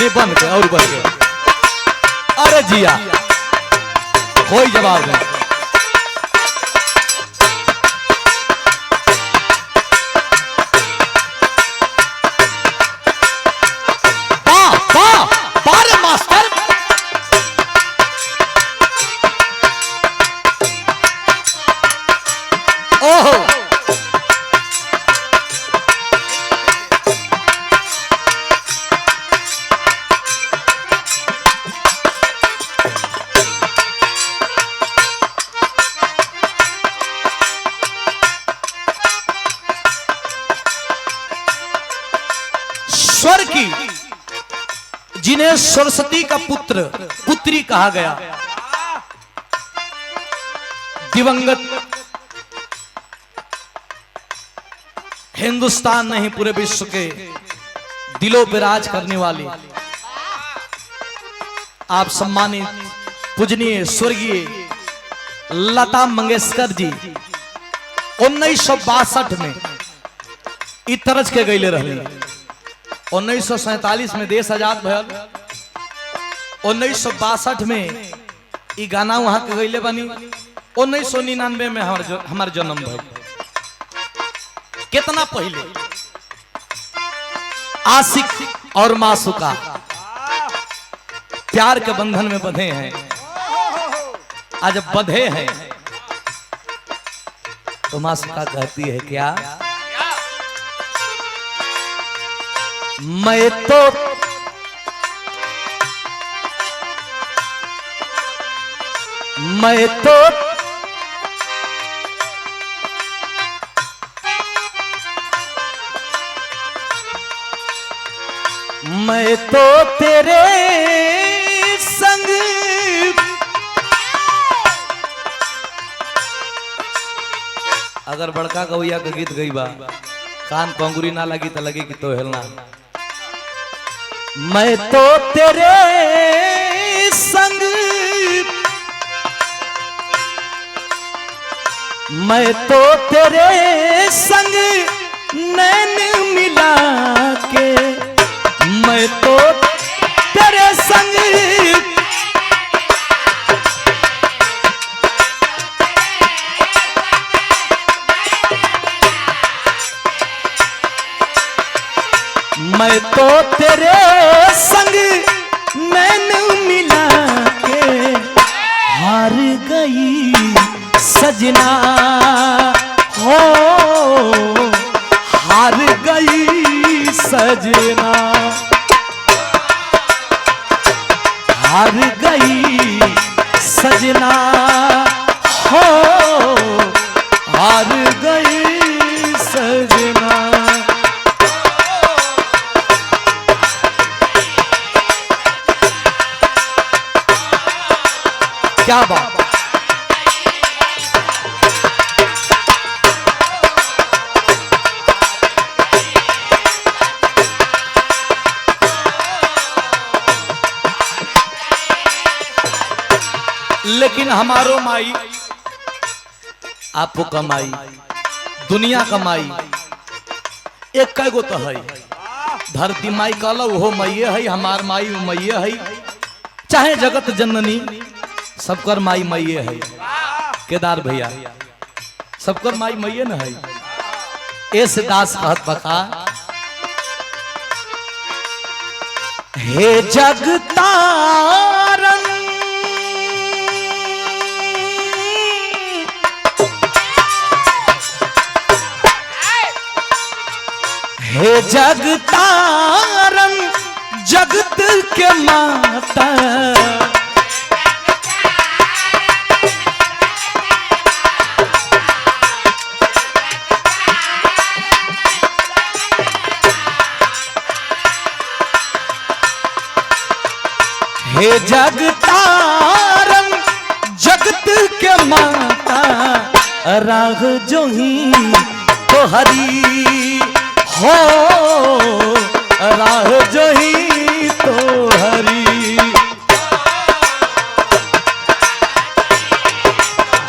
अरे बन के और बन के अरे जिया कोई जवाब नहीं। मास्टर ओहो स्वर की जिन्हें सरस्वती का पुत्र पुत्री कहा गया, दिवंगत हिंदुस्तान नहीं पूरे विश्व के दिलों पर राज करने वाली आप सम्मानित पूजनीय स्वर्गीय लता मंगेशकर जी 1962 में इतरज के गईले रहे। 1947 में देश आजाद भयल, 1962 में ई गाना वहां के गईले बनी, 1999 में हमार जन्म भइल। कितना पहले आशिक और मासूका प्यार के बंधन में बंधे हैं, आज बंधे हैं तो मासूका कहती है क्या, मैं तो तेरे संग अगर बड़का गौया का गीत गई बा कान कंगुरी ना लगी तो लगी कि तो हेलना। मैं तो तेरे संग नैन मिला के, मैं तो तेरे संग नैन मिला के हार गई सजना हो, हार गई सजना, हार गई सजना हो, हार गई सजना। क्या बात, लेकिन हमारो माई आपको कमाई दुनिया कमाई एक कै गो तो है, धरती माई कहलो वो मैये है, हमार माई वो मैये है, चाहे जगत जननी सबकर माई मैये है। केदार भैया सबकर माई मैये न है। ऐसे दास कहत बका, हे जगतारन हे जगतारन जगत के माता, हे जगतारन जगत के माता, राह जो ही तो हरी हो, राह जो ही तो हरी।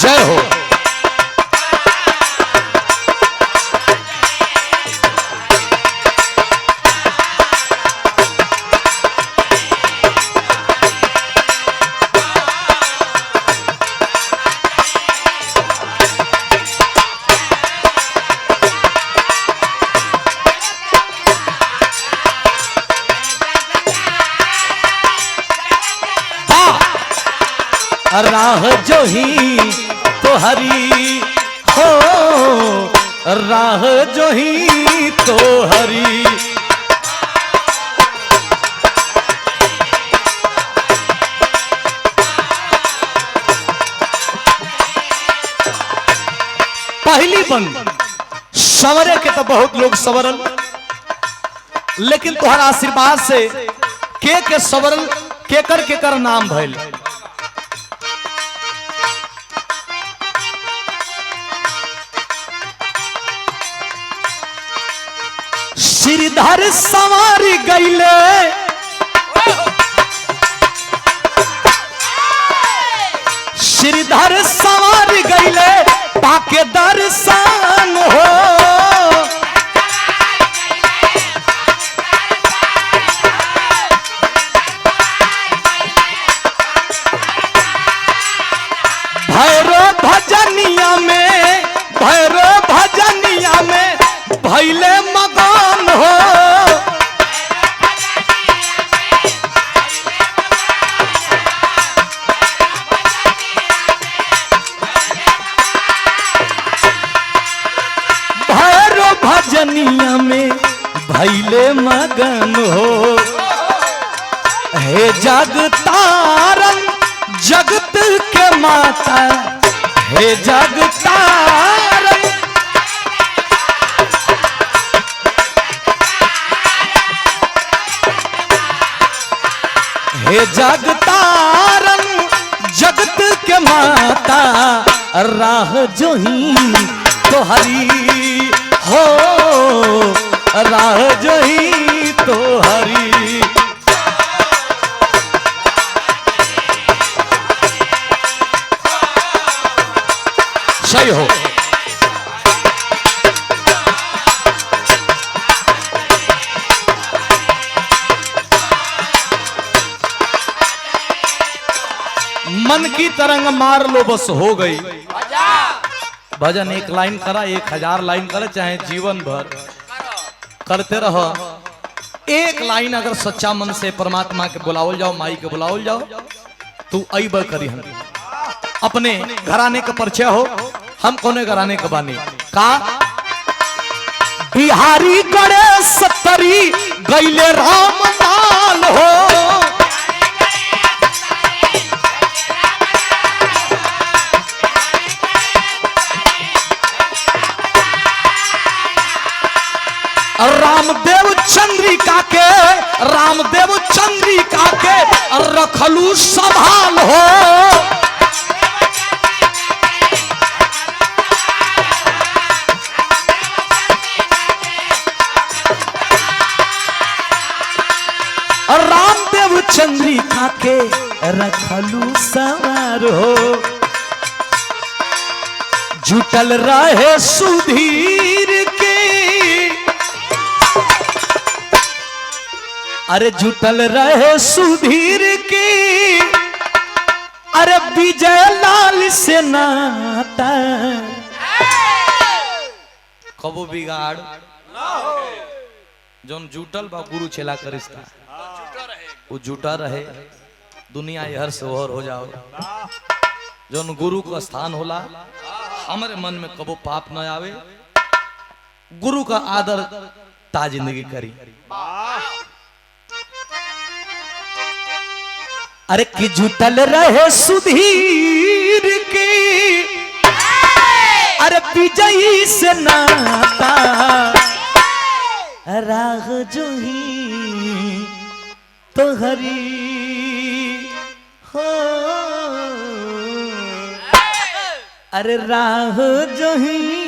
जय हो। राह जो ही तो हरी हो, राह जो ही तो हरी। पहली बन सवरे के तो बहुत लोग सवरल, लेकिन तुम्हारा आशीर्वाद से के सवरल केकर नाम भइल। श्रीधर संवार गईले, श्रीधर संवार गईले पाके दर्शन हो। भैरो भजनिया में, भैरो भजनिया में भैले मगन हो। भैरो भजनिया में भैले मगन हो। हे जग तारन जगत के माता, हे जग तारन हे जग तारन जगत के माता, राह जो ही तो हरी हो, राह जो ही तो हरी। सही हो। मन की तरंग मार लो बस हो गई। भजन एक लाइन करा, 1000 लाइन करा, चाहे जीवन भर करते रहो। एक लाइन अगर सच्चा मन से परमात्मा के बुलावल जाओ, माई के बुलावल जाओ, तू अइब करी। हम अपने घराने का परिचय हो, हम कोने घराने का बानी का। बिहारी गणेश सत्तरी गईले राम लाल हो। रामदेव चंद्रिका के, रामदेव चंद्रिका के रखलू संभाल हो। रामदेव चंद्रिका के रखलू सवार हो। जुटल रहे सुधीर के, अरे जुटल रहे सुधीर की, अरे विजय लाल से नाता। कबो बिगाड़ जोन जुटल बा गुरु चेला का रिश्ता, वो जुटा रहे, दुनिया हर से ओहर हो जाओ। जोन गुरु का स्थान होला, हमारे मन में कबो पाप न आवे, गुरु का आदर ता जिंदगी करी। अरे कि जुटल रहे सुधीर की, अरे विजयी से नाता। राह जो ही तो हरी हो, अरे राह जो ही